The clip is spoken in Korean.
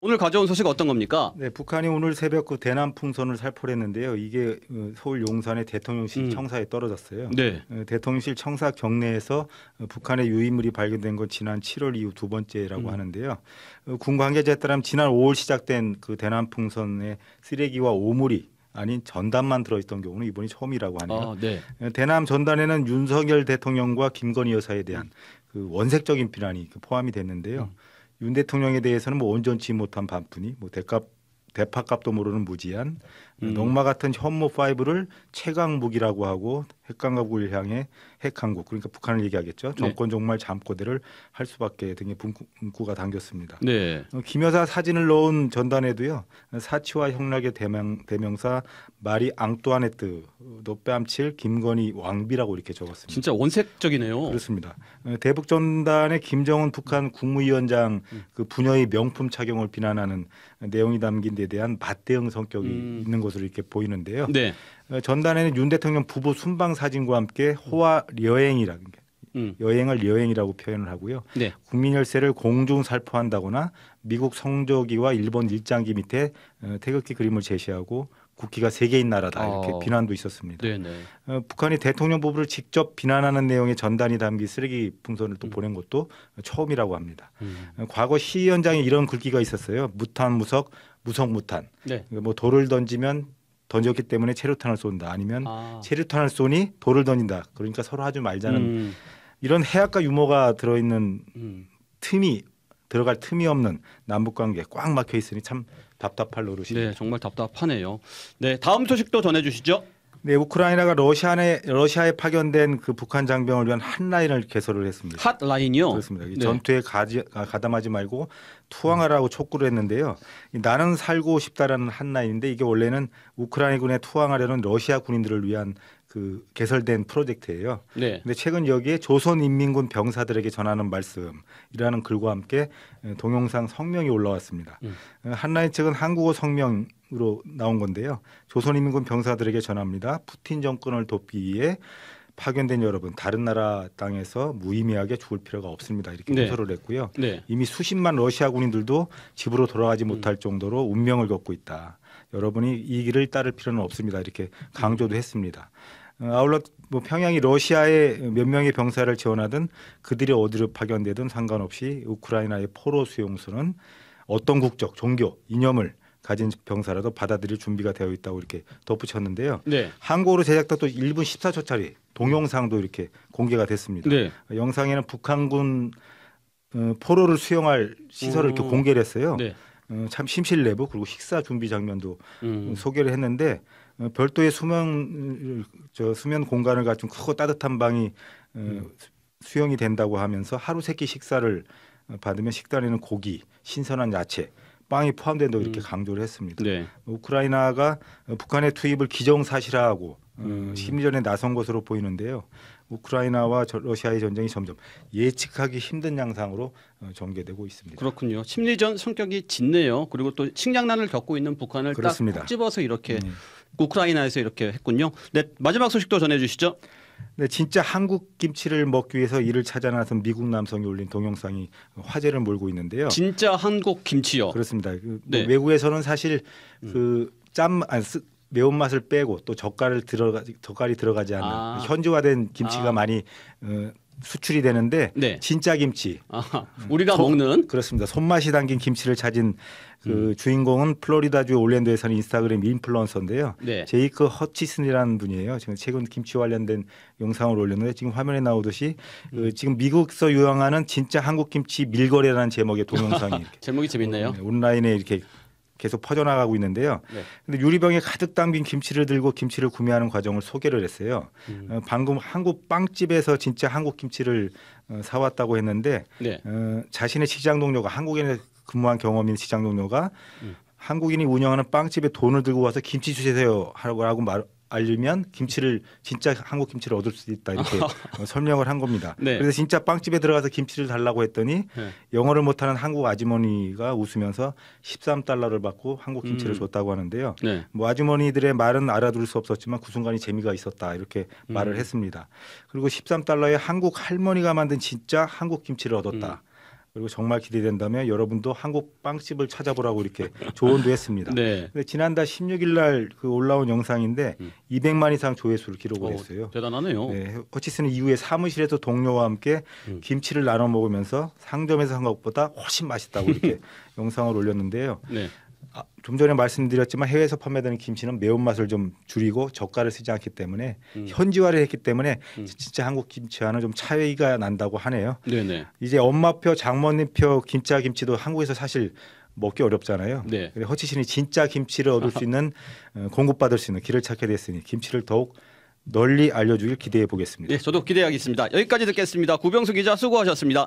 오늘 가져온 소식 어떤 겁니까? 네, 북한이 오늘 새벽 그 대남 풍선을 살포했는데요. 이게 서울 용산의 대통령실 청사에 떨어졌어요. 네. 대통령실 청사 경내에서 북한의 유인물이 발견된 건 지난 7월 이후 두 번째라고 하는데요. 군 관계자에 따르면 지난 5월 시작된 그 대남 풍선에 쓰레기와 오물이 아닌 전단만 들어있던 경우는 이번이 처음이라고 하네요. 네. 대남 전단에는 윤석열 대통령과 김건희 여사에 대한 그 원색적인 비난이 포함이 됐는데요. 윤 대통령에 대해서는 뭐 온전치 못한 반푼이 뭐 대파값도 모르는 무지한 넉마 같은 현모 5를 최강 무기라고 하고 핵강국을 향해 핵강국 그러니까 북한을 얘기하겠죠. 정권 종말 잠꼬대를 할 수밖에 등의 문구가 담겼습니다. 네. 김 여사 사진을 넣은 전단에도요. 사치와 형락의 대명사 마리 앙뚜아네트도 빼암칠 김건희 왕비라고 이렇게 적었습니다. 진짜 원색적이네요. 그렇습니다. 대북 전단에 김정은 북한 국무위원장 그 부녀의 명품 착용을 비난하는 내용이 담긴 데 대한 맞대응 성격이 있는 것으로 이렇게 보이는데요. 네. 전단에는 윤 대통령 부부 순방 사진과 함께 호화 여행이라는 게 여행을 여행이라고 표현을 하고요. 네. 국민 열세를 공중 살포한다거나 미국 성조기와 일본 일장기 밑에 태극기 그림을 제시하고 국기가 세 개인 나라다 이렇게 비난도 있었습니다. 네네. 북한이 대통령 부부를 직접 비난하는 내용의 전단이 담긴 쓰레기 풍선을 또 보낸 것도 처음이라고 합니다. 과거 시위 현장에 이런 글귀가 있었어요. 무탄무석, 무석무탄. 네. 뭐 돌을 던지면 던졌기 때문에 체류탄을 쏜다. 아니면 체류탄을 쏘니 돌을 던진다. 그러니까 서로 하지 말자는 이런 해악과 유머가 들어있는 틈이 들어갈 틈이 없는 남북관계 꽉 막혀 있으니 참 답답할 노릇입니다. 네, 정말 답답하네요. 네, 다음 소식도 전해주시죠. 네, 우크라이나가 러시아에 파견된 그 북한 장병을 위한 핫라인을 개설을 했습니다. 핫라인이요? 그렇습니다. 네. 전투에 가담하지 말고 투항하라고 촉구를 했는데요. 나는 살고 싶다라는 핫라인인데 이게 원래는 우크라이나군에 투항하려는 러시아 군인들을 위한 그 개설된 프로젝트예요. 네. 근데 최근 여기에 조선인민군 병사들에게 전하는 말씀이라는 글과 함께 동영상 성명이 올라왔습니다. 핫라인 측은 한국어 성명으로 나온 건데요. 조선인민군 병사들에게 전합니다. 푸틴 정권을 돕기 위해 파견된 여러분, 다른 나라 땅에서 무의미하게 죽을 필요가 없습니다. 이렇게 호소를 했고요. 네. 이미 수십만 러시아 군인들도 집으로 돌아가지 못할 정도로 운명을 겪고 있다. 여러분이 이 길을 따를 필요는 없습니다. 이렇게 강조도 했습니다. 아울러 뭐 평양이 러시아에 몇 명의 병사를 지원하든 그들이 어디로 파견되든 상관없이 우크라이나의 포로 수용소는 어떤 국적, 종교, 이념을 가진 병사라도 받아들일 준비가 되어 있다고 이렇게 덧붙였는데요. 네. 한국어로 제작된 또 1분 14초짜리 동영상도 이렇게 공개가 됐습니다. 네. 영상에는 북한군 포로를 수용할 시설을 이렇게 공개를 했어요. 네. 참 심실내부 그리고 식사 준비 장면도 소개를 했는데 별도의 수면 공간을 갖춘 크고 따뜻한 방이 수용이 된다고 하면서 하루 세 끼 식사를 받으면 식단에는 고기, 신선한 야채, 빵이 포함된다고 이렇게 강조를 했습니다. 네. 우크라이나가 북한의 투입을 기정사실화하고 심리전에 나선 것으로 보이는데요. 우크라이나와 러시아의 전쟁이 점점 예측하기 힘든 양상으로 전개되고 있습니다. 그렇군요. 심리전 성격이 짙네요. 그리고 또 식량난을 겪고 있는 북한을 그렇습니다. 딱 콕 집어서 이렇게 우크라이나에서 이렇게 했군요. 네, 마지막 소식도 전해주시죠. 네, 진짜 한국 김치를 먹기 위해서 이를 찾아 나선 미국 남성이 올린 동영상이 화제를 몰고 있는데요. 진짜 한국 김치요. 그렇습니다. 네. 외국에서는 사실 그 매운맛을 빼고 또 젓갈이 들어가지 않는 현지화된 김치가 많이 수출이 되는데 네. 진짜 김치 우리가 먹는 그렇습니다. 손맛이 담긴 김치를 찾은 그 주인공은 플로리다주 올랜도에 사는 인스타그램 인플루언서인데요. 네. 제이크 허치슨이라는 분이에요. 지금 최근 김치 관련된 영상을 올렸는데 지금 화면에 나오듯이 지금 미국에서 유행하는 진짜 한국 김치 밀거래라는 제목의 동영상이 제목이 재밌네요. 온라인에 이렇게 계속 퍼져나가고 있는데요. 근데 유리병에 가득 담긴 김치를 들고 김치를 구매하는 과정을 소개를 했어요. 방금 한국 빵집에서 진짜 한국 김치를 사왔다고 했는데 네. 자신의 직장 동료가 한국인에 근무한 경험이 있는 직장 동료가 한국인이 운영하는 빵집에 돈을 들고 와서 김치 주세요 하고 알리면 김치를 진짜 한국 김치를 얻을 수 있다 이렇게 설명을 한 겁니다. 네. 그래서 진짜 빵집에 들어가서 김치를 달라고 했더니 영어를 못하는 한국 아주머니가 웃으면서 13달러를 받고 한국 김치를 줬다고 하는데요. 네. 뭐 아주머니들의 말은 알아들을 수 없었지만 그 순간이 재미가 있었다 이렇게 말을 했습니다. 그리고 13달러에 한국 할머니가 만든 진짜 한국 김치를 얻었다. 그리고 정말 기대된다면 여러분도 한국 빵집을 찾아보라고 이렇게 조언도 했습니다. 네. 근데 지난달 16일 날 그 올라온 영상인데 200만 이상 조회수를 기록을 했어요. 대단하네요. 네, 허치슨은 이후에 사무실에서 동료와 함께 김치를 나눠 먹으면서 상점에서 한 것보다 훨씬 맛있다고 이렇게 영상을 올렸는데요. 네. 좀 전에 말씀드렸지만 해외에서 판매되는 김치는 매운맛을 좀 줄이고 젓갈을 쓰지 않기 때문에 현지화를 했기 때문에 진짜 한국 김치와는 좀 차이가 난다고 하네요. 네네. 이제 엄마표, 장모님표 김짜 김치도 한국에서 사실 먹기 어렵잖아요. 네. 근데 허치신이 진짜 김치를 얻을 수 있는 공급받을 수 있는 길을 찾게 됐으니 김치를 더욱 널리 알려주길 기대해 보겠습니다. 네, 저도 기대하겠습니다. 여기까지 듣겠습니다. 구병수 기자 수고하셨습니다.